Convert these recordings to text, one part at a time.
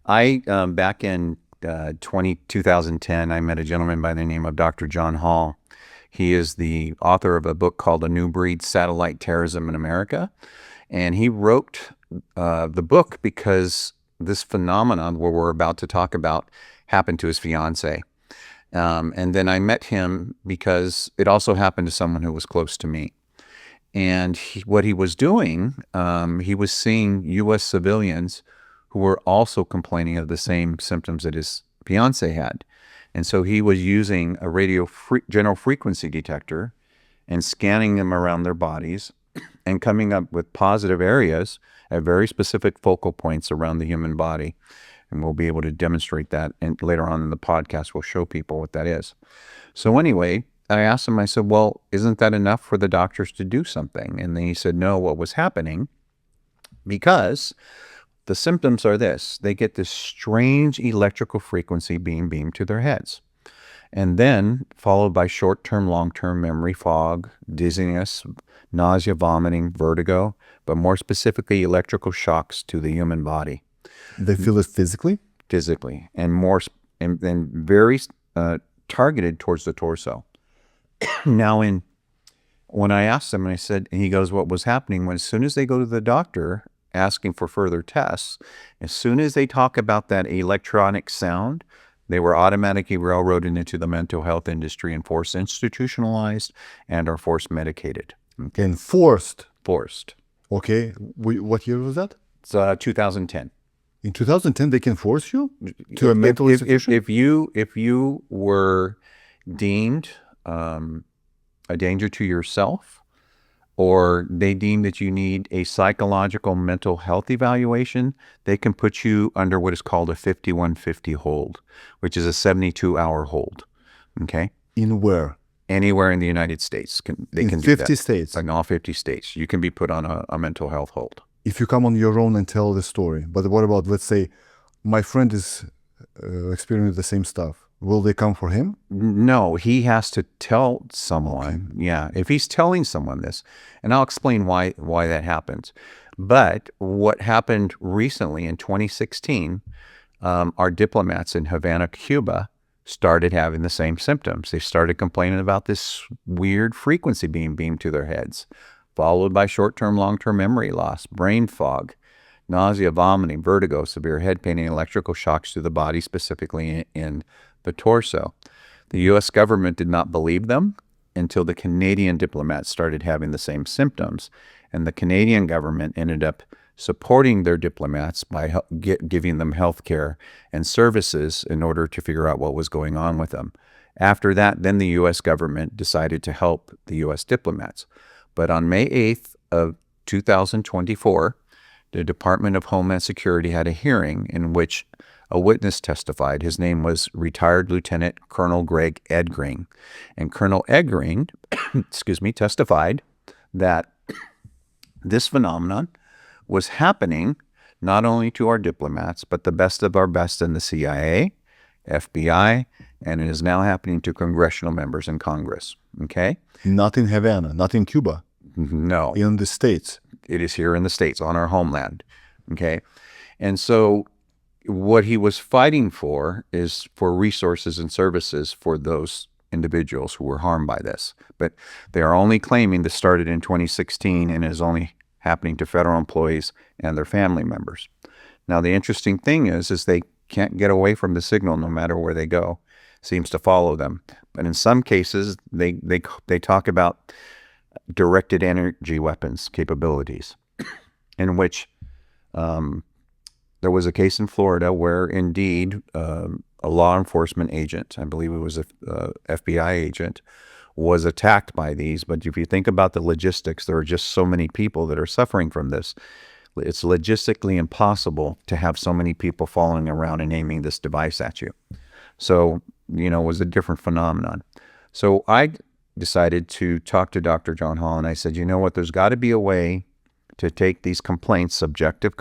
Back in 2010, I met a gentleman by the name of Dr. John Hall. He is the author of a book called A New Breed: Satellite Terrorism in America. And he wrote the book because this phenomenon where we're about to talk about happened to his fiance. And then I met him because it also happened to someone who was close to me. And what he was doing, he was seeing U.S. civilians who were also complaining of the same symptoms that his fiance had. And so he was using a general frequency detector and scanning them around their bodies and coming up with positive areas at very specific focal points around the human body. And we'll be able to demonstrate that. And later on in the podcast, we'll show people what that is. So anyway, I asked him, I said, well, isn't that enough for the doctors to do something? And then he said, no, what was happening, because the symptoms are this: they get this strange electrical frequency being beamed to their heads. And then followed by short-term, long-term memory fog, dizziness, nausea, vomiting, vertigo, but more specifically, electrical shocks to the human body. They feel it physically? Physically, and very targeted towards the torso. Now, when I asked him, and I said, and he goes, what was happening when as soon as they go to the doctor asking for further tests, as soon as they talk about that electronic sound, they were automatically railroaded into the mental health industry and forced institutionalized and are forced medicated. Okay. And forced? Forced. Okay. What year was that? It's 2010. In 2010, they can force you to a mental institution? If you were deemed a danger to yourself, or they deem that you need a psychological mental health evaluation, they can put you under what is called a 5150 hold, which is a 72-hour hold. Okay? In where? Anywhere in the United States. They can do that. 50 states? In all 50 states. You can be put on a mental health hold. If you come on your own and tell the story. But what about, let's say, my friend is experiencing the same stuff. Will they come for him? No, he has to tell someone. Okay. Yeah, if he's telling someone this, and I'll explain why that happens. But what happened recently in 2016, our diplomats in Havana, Cuba, started having the same symptoms. They started complaining about this weird frequency being beamed to their heads, followed by short-term, long-term memory loss, brain fog, nausea, vomiting, vertigo, severe head pain, and electrical shocks to the body, specifically in the torso. The U.S. government did not believe them until the Canadian diplomats started having the same symptoms. And the Canadian government ended up supporting their diplomats by giving them health care and services in order to figure out what was going on with them. After that, then the U.S. government decided to help the U.S. diplomats. But on May 8th of 2024, the Department of Homeland Security had a hearing in which a witness testified. His name was retired Lieutenant Colonel Greg Edgring. And Colonel Edgring, testified that this phenomenon was happening not only to our diplomats, but the best of our best in the CIA, FBI, and it is now happening to congressional members in Congress. Okay? Not in Havana, not in Cuba. No. In the States. It is here in the States, on our homeland. Okay? And so what he was fighting for is for resources and services for those individuals who were harmed by this. But they are only claiming this started in 2016 and is only happening to federal employees and their family members. Now, the interesting thing is they can't get away from the signal no matter where they go. It seems to follow them. But in some cases, they talk about directed energy weapons capabilities, in which there was a case in Florida where indeed a law enforcement agent, I believe it was a FBI agent, was attacked by these. But if you think about the logistics, there are just so many people that are suffering from this. It's logistically impossible to have so many people following around and aiming this device at you. So, it was a different phenomenon. So I decided to talk to Dr. John Hall, and I said, you know what, there's got to be a way to take these complaints, subjective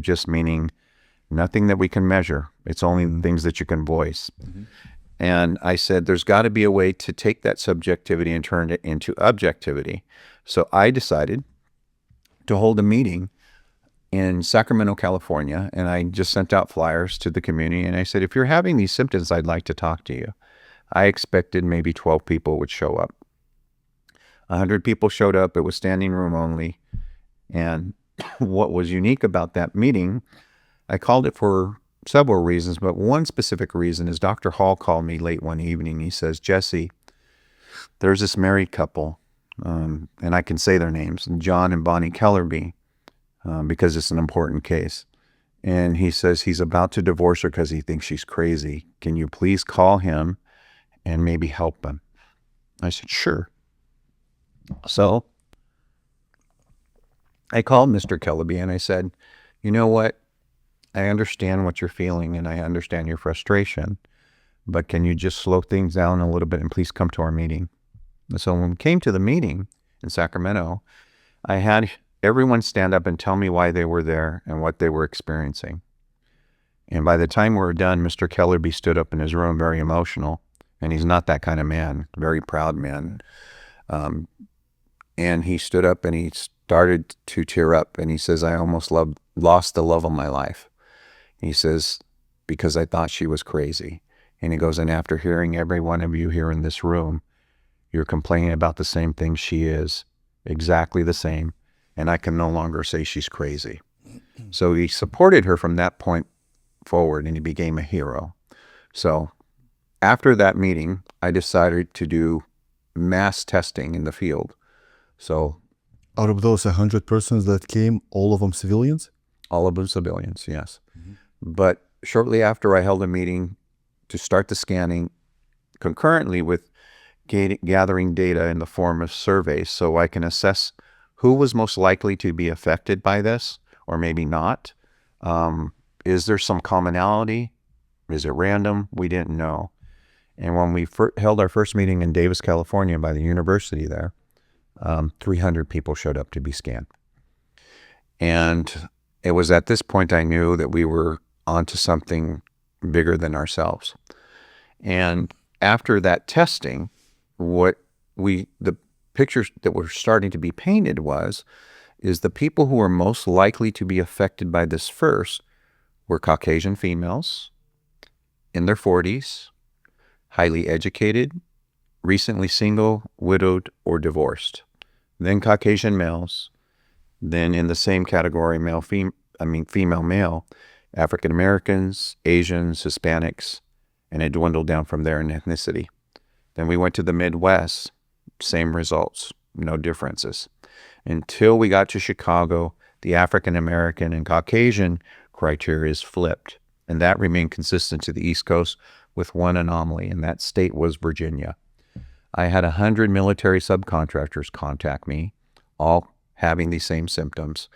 just meaning nothing that we can measure. It's only things that you can voice. Mm-hmm. And I said, there's got to be a way to take that subjectivity and turn it into objectivity. So I decided to hold a meeting in Sacramento, California, and I just sent out flyers to the community, and I said, if you're having these symptoms, I'd like to talk to you. I expected maybe 12 people would show up. 100 people showed up. It was standing room only. And what was unique about that meeting, I called it for several reasons, but one specific reason is Dr. Hall called me late one evening. He says, Jesse, there's this married couple, and I can say their names, John and Bonnie Kellerby, because it's an important case. And he says he's about to divorce her because he thinks she's crazy. Can you please call him and maybe help him? I said, sure. So I called Mr. Kellerby and I said, you know what? I understand what you're feeling and I understand your frustration, but can you just slow things down a little bit and please come to our meeting? And so when we came to the meeting in Sacramento, I had everyone stand up and tell me why they were there and what they were experiencing. And by the time we were done, Mr. Kellerby stood up in his room, very emotional, and he's not that kind of man, very proud man. And he stood up and he started to tear up, and he says, I almost lost the love of my life. He says, because I thought she was crazy. And he goes, and after hearing every one of you here in this room, you're complaining about the same thing she is, exactly the same, and I can no longer say she's crazy. So he supported her from that point forward, and he became a hero. So after that meeting, I decided to do mass testing in the field. So Out of those 100 persons that came, all of them civilians? all of them civilians, yes. But shortly after, I held a meeting to start the scanning concurrently with gathering data in the form of surveys so I can assess who was most likely to be affected by this, or maybe not. Is there some commonality? Is it random? We didn't know. And when we held our first meeting in Davis, California, by the university there, 300 people showed up to be scanned. And it was at this point I knew that we were onto something bigger than ourselves. And after that testing, the pictures that were starting to be painted is the people who were most likely to be affected by this first were Caucasian females in their 40s, highly educated, recently single, widowed, or divorced. Then Caucasian males. Then in the same category, female, male, African Americans, Asians, Hispanics, and it dwindled down from there in ethnicity. Then we went to the Midwest, same results, no differences. Until we got to Chicago, the African American and Caucasian criteria is flipped, and that remained consistent to the East Coast with one anomaly, and that state was Virginia. I had 100 military subcontractors contact me, all having these same symptoms.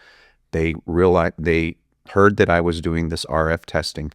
They heard that I was doing this RF testing,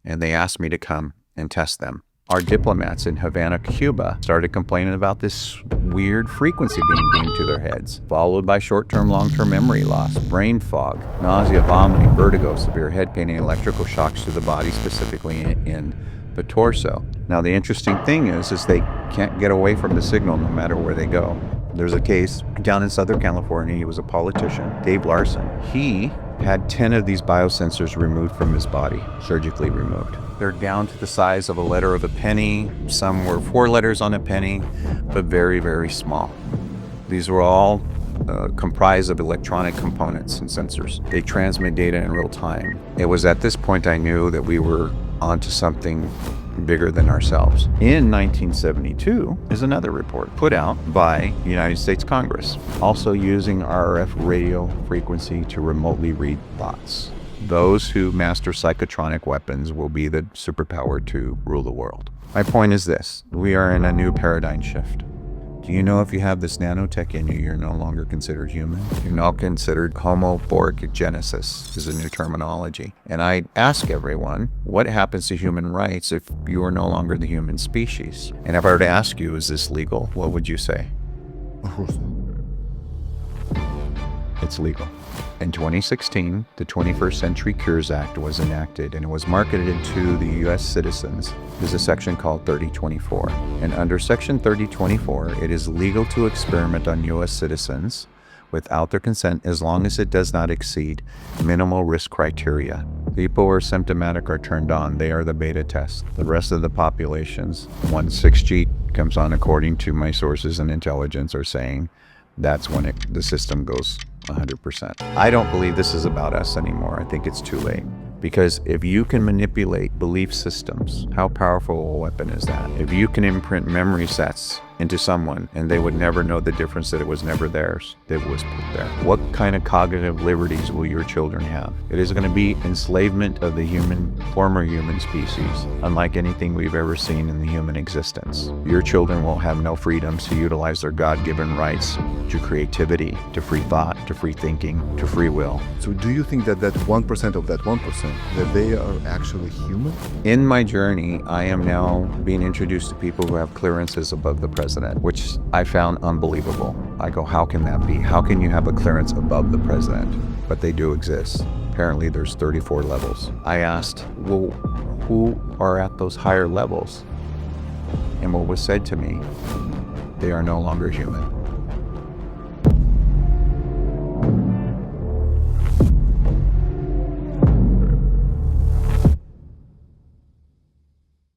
and they asked me to come and test them. Our diplomats in Havana, Cuba, started complaining about this weird frequency being beamed to their heads, followed by short-term, long-term memory loss, brain fog, nausea, vomiting, vertigo, severe head pain, and electrical shocks to the body, specifically in the torso. Now, the interesting thing is they can't get away from the signal no matter where they go. There's a case down in Southern California. He was a politician, Dave Larson. He had 10 of these biosensors removed from his body, surgically removed. They're down to the size of a letter of a penny. Some were 4 letters on a penny, but very, very small. These were all comprised of electronic components and sensors. They transmit data in real time. It was at this point I knew that we were onto something bigger than ourselves. In 1972 is another report put out by the United States Congress, also using RF radio frequency to remotely read thoughts. Those who master psychotronic weapons will be the superpower to rule the world. My point is this: we are in a new paradigm shift. Do you know if you have this nanotech in you, you're no longer considered human? You're now considered Homo borgigenesis, is a new terminology. And I ask everyone, what happens to human rights if you are no longer the human species? And if I were to ask you, is this legal? What would you say? Of course. It's legal. In 2016, the 21st Century Cures Act was enacted, and it was marketed to the U.S. citizens. There's a section called 3024. And under Section 3024, it is legal to experiment on U.S. citizens without their consent as long as it does not exceed minimal risk criteria. People who are symptomatic are turned on. They are the beta test. The rest of the populations, once 6G comes on, according to my sources and intelligence, are saying that's when the system goes 100%. I don't believe this is about us anymore. I think it's too late. Because if you can manipulate belief systems, how powerful a weapon is that? If you can imprint memory sets into someone and they would never know the difference, that it was never theirs, that it was put there. What kind of cognitive liberties will your children have? It is going to be enslavement of the former human species, unlike anything we've ever seen in the human existence. Your children will have no freedoms to utilize their God-given rights to creativity, to free thought, to free thinking, to free will. So do you think that 1% of that 1%, that they are actually human? In my journey, I am now being introduced to people who have clearances above the president, which I found unbelievable. I go, how can that be? How can you have a clearance above the president? But they do exist. Apparently there's 34 levels. I asked, well, who are at those higher levels? And what was said to me, they are no longer human.